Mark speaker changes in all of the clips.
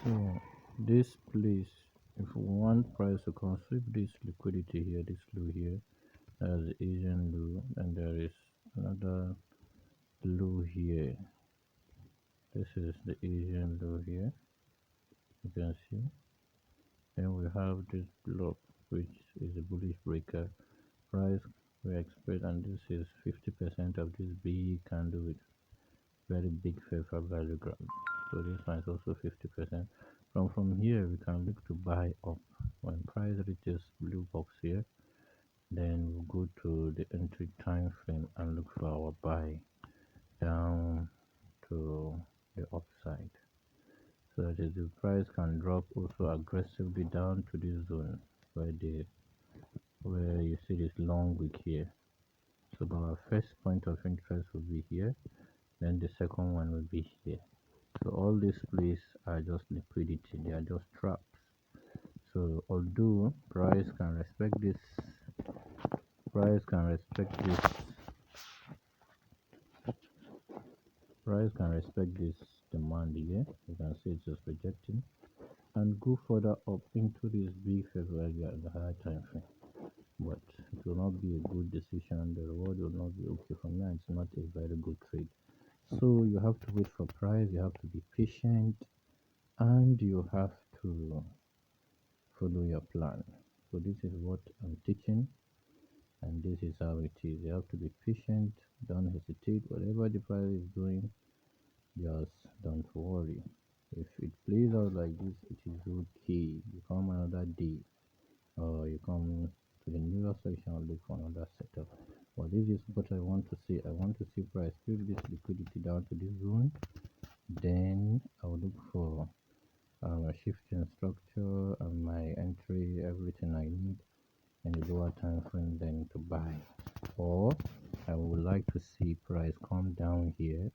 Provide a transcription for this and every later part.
Speaker 1: So this place, if we want price to come, sweep this liquidity here, this low here, that's the Asian low, and there is another low here. This is the Asian low here, you can see. Then we have this block, which is a bullish breaker. Price we expect, and this is 50% of this big candle with very big fair value graph. So this one is also 50%. From here we can look to buy up. When price reaches blue box here, then we'll go to the entry time frame and look for our buy down to the upside, so that the price can drop also aggressively down to this zone where you see this long wick here. So our first point of interest will be here, then the second one will be here. So all these places are just liquidity, they are just traps. So although price can respect this price can respect this demand here, you can see it's just rejecting and go further up into this big fair value at the higher time frame, but it will not be a good decision. The reward will not be okay for me, and it's not a very good trade. So you have to wait for price, you have to be patient, and you have to follow your plan. So this is what I'm teaching, and this is how it is. You have to be patient, don't hesitate. Whatever the price is doing, just don't worry. If it plays out like this, it is okay. You come another day, or you come to the newer section and look for another setup. But this is what I want to see. I want to see price sweep this liquidity down to this zone, then I'll look for a shift in structure and my entry, everything I need in the lower time frame, then to buy. Or I would like to see price come down here,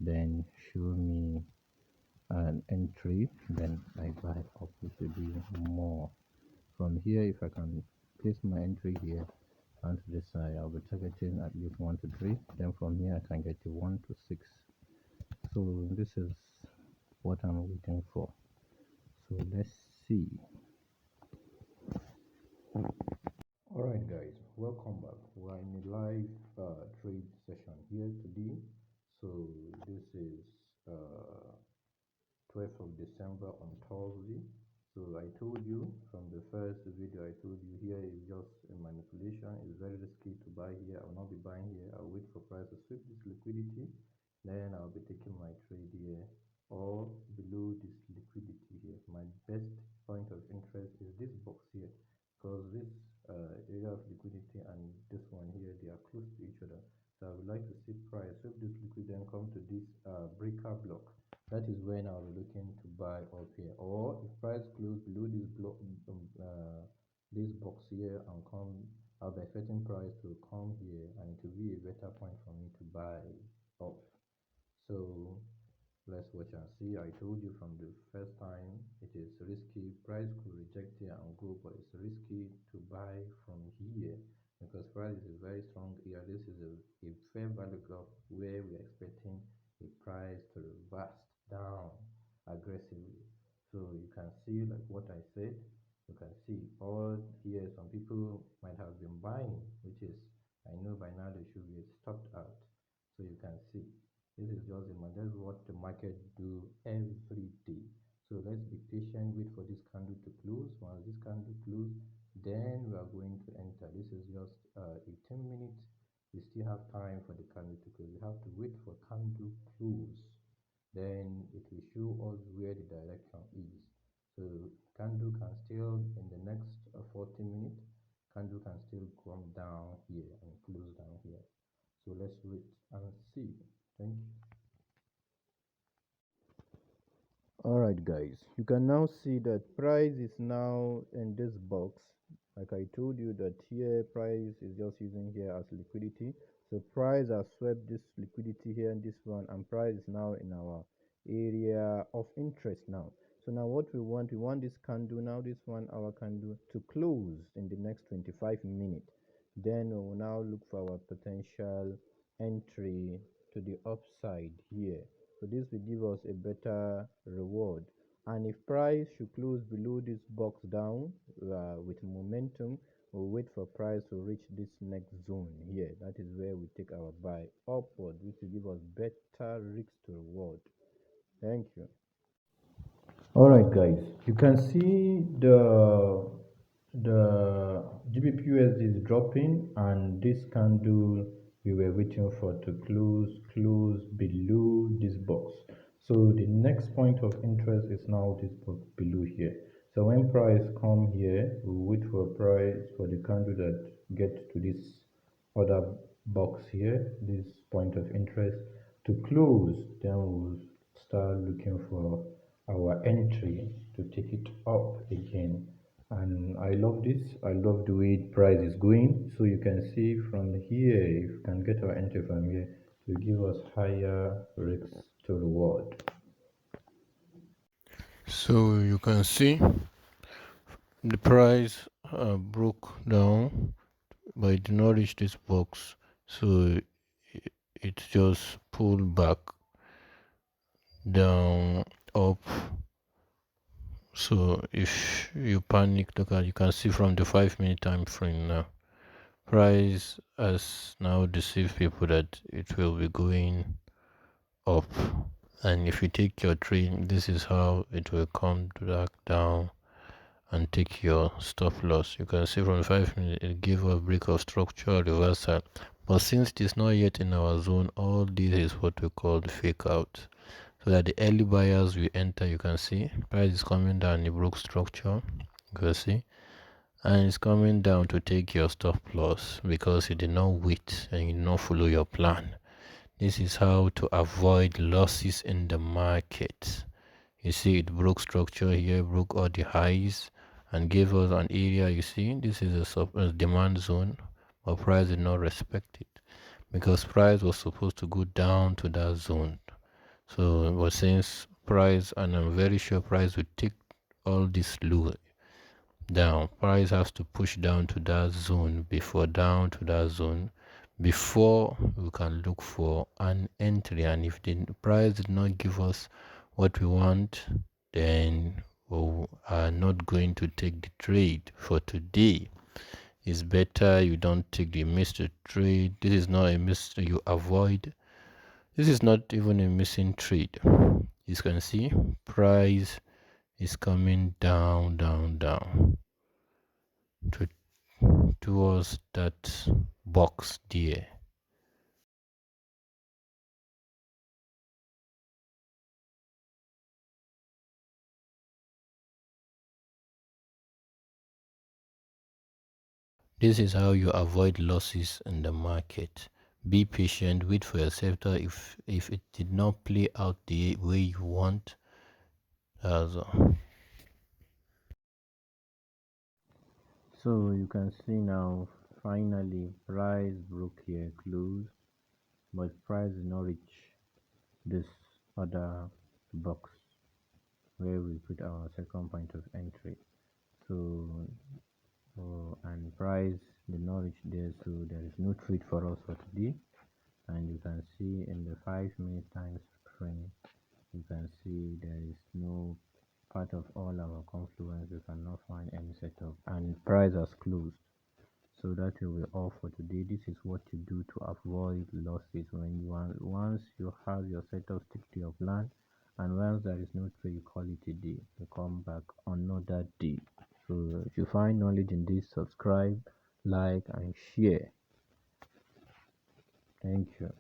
Speaker 1: then show me an entry, then I buy up, which will be more. From here, if I can place my entry here onto this side, I'll be targeting at least 1 to 3. Then from here I can get to 1 to 6. So this is what I'm waiting for. So let's see. Alright guys, welcome back. We're in a live trade session here today. So this is 12th of December on Thursday. So I told you from the first video, I told you here is just a manipulation. It's very risky to buy here. I will not be buying here. I'll wait for price to sweep this liquidity, then I'll be taking my trade here or below this liquidity here. My best point of interest is this box here, because this area of liquidity and this one here, they are close to each other. So I would like to see price sweep this liquidity and come to this breaker block. That is when I'll be looking to buy up here. Or if price close below this block, this box here, and come, I'll be expecting price to come here, and it will be a better point for me to buy up. So let's watch and see. I told you from the first time it is risky. Price could reject here and go, but it's risky to buy from here because price is a very strong here. This is a fair value gap where we're expecting the price to reverse down aggressively. So you can see, like what I said, you can see all here some people might have been buying, which is, I know by now they should be stopped out. So you can see this is just that's what the market do every day. So let's be patient, wait for this candle to close. Once this candle close, then we are going to enter. This is just 18 minutes. We still have time for the candle to close. We have to wait for candle close, then it will show us where the direction is. So candle can still, in the next 40 minutes, candle can still come down here and close down here. So let's wait and see. Thank you. Alright guys, you can now see that price is now in this box. Like I told you that here price is just using here as liquidity. So price has swept this liquidity here and this one, and price is now in our area of interest now. So now what we want this candle, now this 1 hour candle, to close in the next 25 minutes. Then we will now look for our potential entry to the upside here. So this will give us a better reward. And if price should close below this box down with momentum, we'll wait for price to reach this next zone here. That is where we take our buy upward, which will give us better risk to reward. Thank you. All right, guys, you can see the GBP is dropping, and this candle we were waiting for to close below this box. So the next point of interest is now this box below here. So when price come here, we wait for price for the candle that gets to this other box here, this point of interest to close, then we'll start looking for our entry to take it up again. And I love this. I love the way price is going. So you can see from here, if you can get our entry from here, to give us higher risks to reward.
Speaker 2: So you can see the price broke down, but it did not reach this box, so it just pulled back down, up. So if you panic, look at, you can see from the 5 minute time frame now, price has now deceived people that it will be going up. And if you take your trade, this is how it will come back down and take your stop loss. You can see from 5 minutes it gave a break of structure reversal. But since it is not yet in our zone, all this is what we call the fake out. So that the early buyers will enter, you can see price is coming down, it broke structure, you can see, and it's coming down to take your stop loss because you did not wait and you did not follow your plan. This is how to avoid losses in the market. You see it broke structure here, broke all the highs and gave us an area. You see this is a demand zone, but price did not respect it because price was supposed to go down to that zone. So but since price, and I'm very sure price will take all this low down, price has to push down to that zone, before we can look for an entry. And if the price did not give us what we want, then we are not going to take the trade for today. It's better you don't take the missed trade. This is not a miss, you avoid. This is not even a missing trade. You can see price is coming down, down, down to, towards that box there. This is how you avoid losses in the market. Be patient, wait for your sector. If it did not play out the way you want, that's all.
Speaker 1: So you can see now, finally, price broke here, close, but price did not reach this other box where we put our second point of entry. So and price did not reach there, so there is no trade for us for today. And you can see in the 5 minute time frame, you can see there is no part of all our confluence. You cannot find any setup, and price has closed. So that will be all for today. This is what you do to avoid losses when you want. Once you have your setup, stick to your plan, and once there is no trade, you call it a day. You come back another day. So if you find knowledge in this, subscribe, like, and share. Thank you.